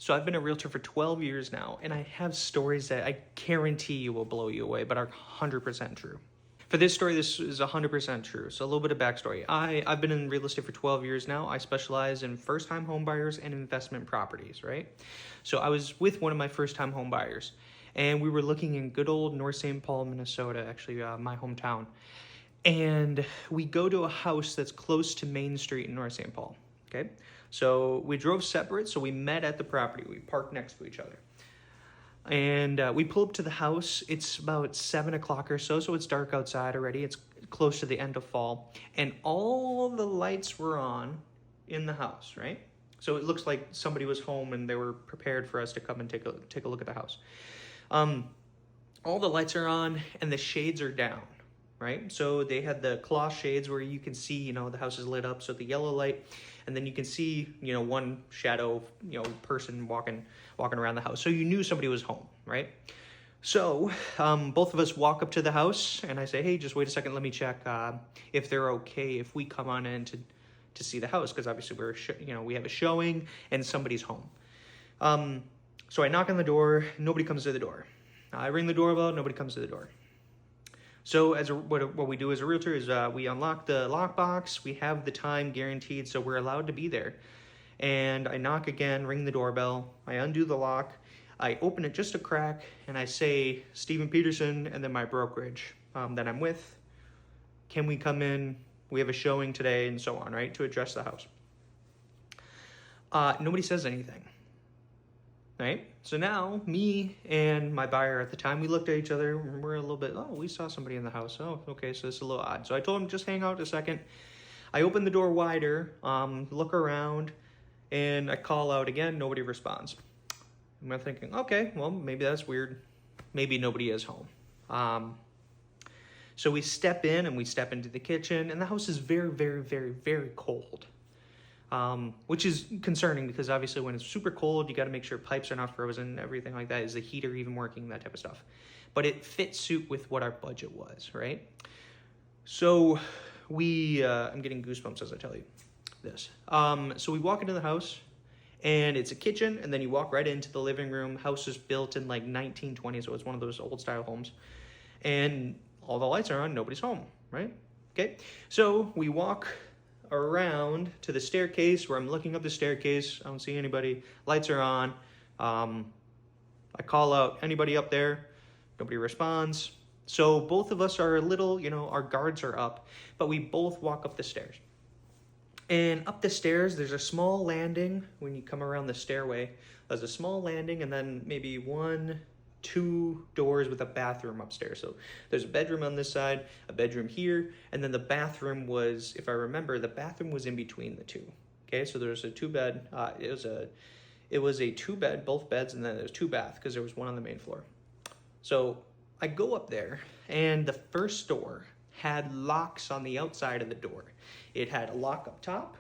So I've been a realtor for 12 years now, and I have stories that I guarantee you will blow you away, but are 100% true. For this story, this is 100% true. So a little bit of backstory. I've been in real estate for 12 years now. I specialize in first-time home buyers and investment properties, right? So I was with one of my first-time home buyers, and we were looking in good old North St. Paul, Minnesota, actually my hometown. And we go to a house that's close to Main Street in North St. Paul, okay? So we drove separate, so we met at the property. We parked next to each other. And we pull up to the house. It's about 7 o'clock or so, so it's dark outside already. It's close to the end of fall. And all the lights were on in the house, right? So it looks like somebody was home and they were prepared for us to come and take a look at the house. All the lights are on and the shades are down, right? So they had the cloth shades where you can see, you know, the house is lit up. So the yellow light, and then you can see, you know, one shadow, you know, person walking around the house. So you knew somebody was home, right? So both of us walk up to the house and I say, hey, just wait a second. Let me check if they're okay if we come on in to see the house. Because obviously we have a showing and somebody's home. So I knock on the door. Nobody comes to the door. I ring the doorbell. Nobody comes to the door. So what we do as a realtor is we unlock the lockbox. We have the time guaranteed, so we're allowed to be there. And I knock again, ring the doorbell. I undo the lock. I open it just a crack, and I say, Stephen Peterson, and then my brokerage that I'm with. Can we come in? We have a showing today, and so on, right, to address the house. Nobody says anything. Right? So now, me and my buyer at the time, we looked at each other, and we're a little bit, we saw somebody in the house. Oh, okay, so it's a little odd. So I told him, just hang out a second. I open the door wider, look around, and I call out again. Nobody responds. And I'm thinking, okay, well, maybe that's weird. Maybe nobody is home. So we step in, and we step into the kitchen, and the house is very, very, very, very cold. Which is concerning because obviously when it's super cold, you got to make sure pipes are not frozen, everything like that. Is the heater even working, that type of stuff. But it fits suit with what our budget was, right? So I'm getting goosebumps as I tell you this. So we walk into the house and it's a kitchen and then you walk right into the living room. House is built in like 1920, so it's one of those old style homes. And all the lights are on, nobody's home, right? Okay, so we walk around to the staircase where I'm looking up the staircase. I don't see anybody. Lights are on. I call out, anybody up there? Nobody responds. So both of us are a little, our guards are up, but we both walk up the stairs. And up the stairs, there's a small landing. When you come around the stairway, there's a small landing and then maybe 2 doors with a bathroom upstairs. So there's a bedroom on this side, a bedroom here, and then the bathroom was, if I remember, the bathroom was in between the two. Okay, so there's a 2-bed. It was a 2-bed, both beds, and then there's 2 bath because there was one on the main floor. So I go up there, and the first door had locks on the outside of the door. It had a lock up top,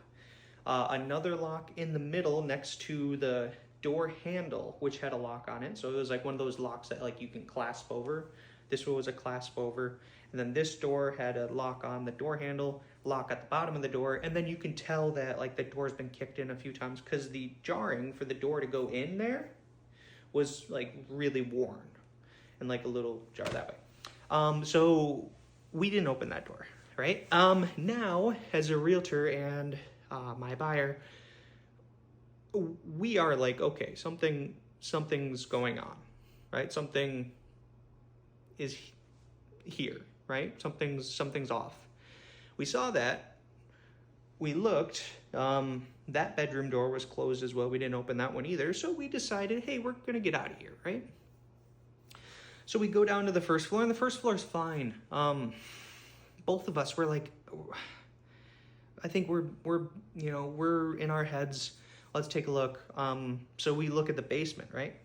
another lock in the middle next to the door handle, which had a lock on it. So it was like one of those locks that like you can clasp over. This one was a clasp over. And then this door had a lock on the door handle, lock at the bottom of the door. And then you can tell that like the door's been kicked in a few times because the jarring for the door to go in there was like really worn and like a little jar that way. So we didn't open that door, right? Now as a realtor and my buyer, we are like, okay, something's going on, right? Something is here, right? Something's off. We saw that. We looked. That bedroom door was closed as well. We didn't open that one either. So we decided, hey, we're going to get out of here, right? So we go down to the first floor, and the first floor is fine. Both of us were like, I think we're in our heads. Let's take a look. So we look at the basement, right?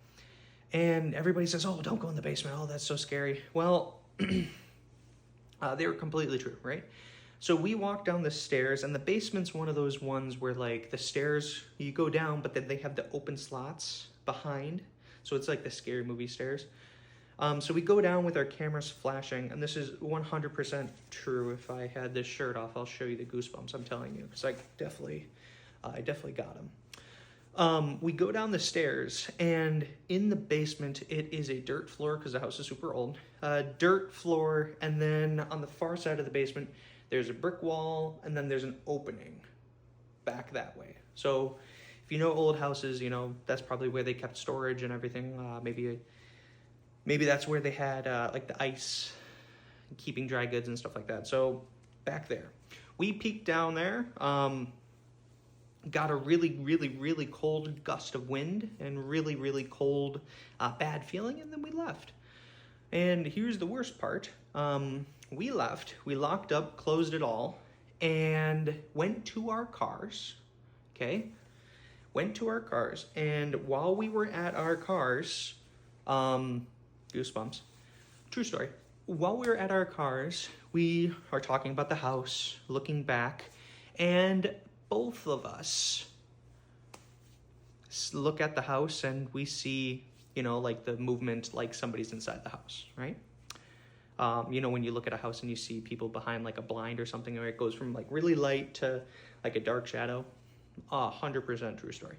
And everybody says, oh, don't go in the basement. Oh, that's so scary. Well, they were completely true, right? So we walk down the stairs, and the basement's one of those ones where like the stairs, you go down, but then they have the open slots behind. So it's like the scary movie stairs. So we go down with our cameras flashing, and this is 100% true. If I had this shirt off, I'll show you the goosebumps, I'm telling you, because I definitely got them. We go down the stairs, and in the basement, it is a dirt floor because the house is super old. Dirt floor, and then on the far side of the basement, there's a brick wall, and then there's an opening back that way. So if you know old houses, you know that's probably where they kept storage and everything. Maybe that's where they had like the ice, keeping dry goods and stuff like that. So back there, we peeked down there. Got a really cold gust of wind and really cold bad feeling, and then we left. And here's the worst part. We left, we locked up, closed it all, and went to our cars. Okay, went to our cars, and while we were at our cars, goosebumps, true story, while we were at our cars, we are talking about the house, looking back, and both of us look at the house and we see, you know, like the movement, like somebody's inside the house, right? You know, when you look at a house and you see people behind like a blind or something, or it goes from like really light to like a dark shadow. 100% true story.